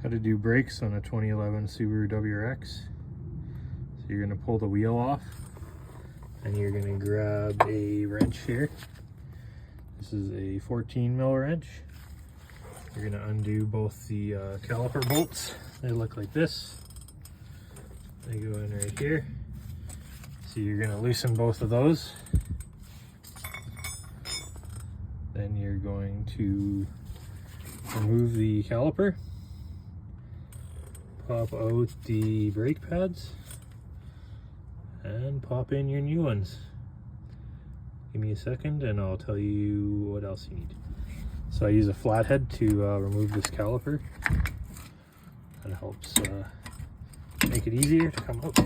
How to do brakes on a 2011 Subaru Wrx. So you're going to pull the wheel off and you're going to grab a wrench here. This is a 14 mil wrench. You're going to undo both the caliper bolts. They look like this. They go in right here. So you're going to loosen both of those. Then you're going to remove the caliper. Pop out the brake pads and pop in your new ones. Give me a second and I'll tell you what else you need. So I use a flathead to remove this caliper. That helps make it easier to come out.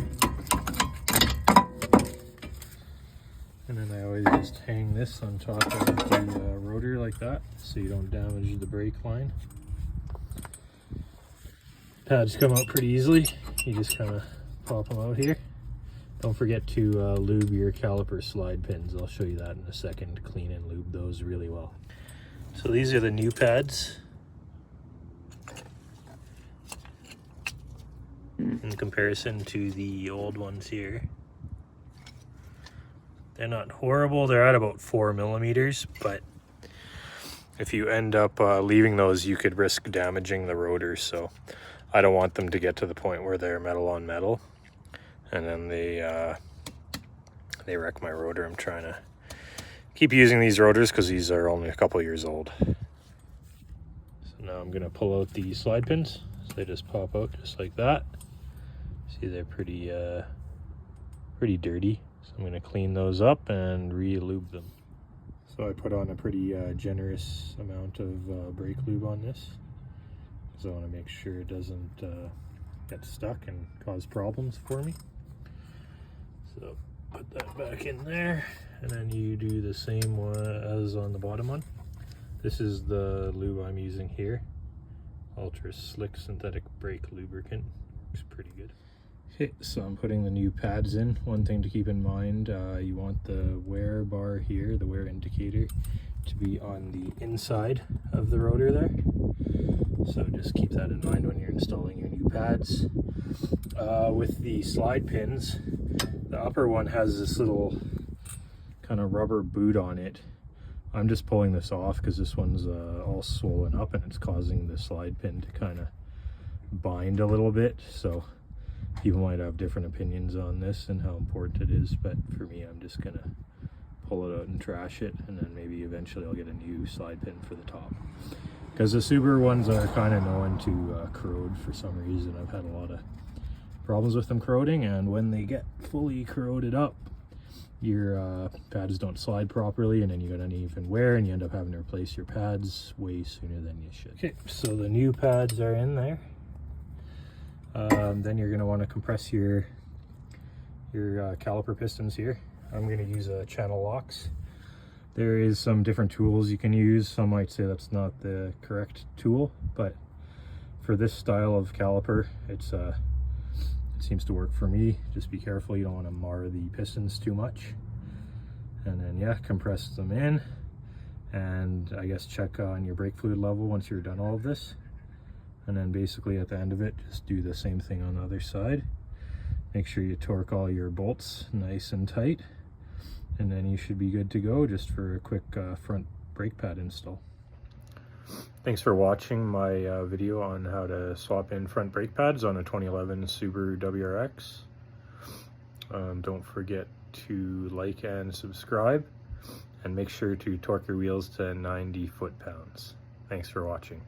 And then I always just hang this on top of the rotor like that so you don't damage the brake line. Pads come out pretty easily. You just kind of pop them out here. Don't forget to lube your caliper slide pins. I'll show you that in a second. Clean and lube those really well. So these are the new pads in comparison to the old ones here. They're not horrible. They're at about 4 millimeters, but if you end up leaving those, you could risk damaging the rotor. So I don't want them to get to the point where they're metal on metal and then they wreck my rotor. I'm trying to keep using these rotors because these are only a couple years old. So now I'm going to pull out the slide pins. So they just pop out just like that. See, they're pretty dirty. So I'm going to clean those up and re-lube them. So I put on a pretty generous amount of brake lube on this. So I want to make sure it doesn't get stuck and cause problems for me. So put that back in there, and then you do the same one as on the bottom one. This is the lube I'm using here. Ultra Slick Synthetic Brake Lubricant. Looks pretty good. Okay, so I'm putting the new pads in. One thing to keep in mind, you want the wear bar here, the wear indicator, to be on the inside of the rotor there. So just keep that in mind when you're installing your new pads. With the slide pins, the upper one has this little kind of rubber boot on it. I'm just pulling this off because this one's all swollen up and it's causing the slide pin to kind of bind a little bit. So people might have different opinions on this and how important it is, but for me, I'm just gonna pull it out and trash it, and then maybe eventually I'll get a new slide pin for the top. Because the Subaru ones are kind of known to corrode for some reason. I've had a lot of problems with them corroding, and when they get fully corroded up, your pads don't slide properly, and then you got uneven wear, and you end up having to replace your pads way sooner than you should. Okay, so the new pads are in there. Then you're going to want to compress your caliper pistons here. I'm going to use a channel locks. There is some different tools you can use. Some might say that's not the correct tool, but for this style of caliper, it seems to work for me. Just be careful, you don't want to mar the pistons too much. And then yeah, compress them in, and I guess check on your brake fluid level once you're done all of this. And then basically at the end of it, just do the same thing on the other side. Make sure you torque all your bolts nice and tight, and then you should be good to go just for a quick front brake pad install. Thanks for watching my video on how to swap in front brake pads on a 2011 Subaru Wrx. Don't forget to like and subscribe, and make sure to torque your wheels to 90 foot-pounds. Thanks for watching.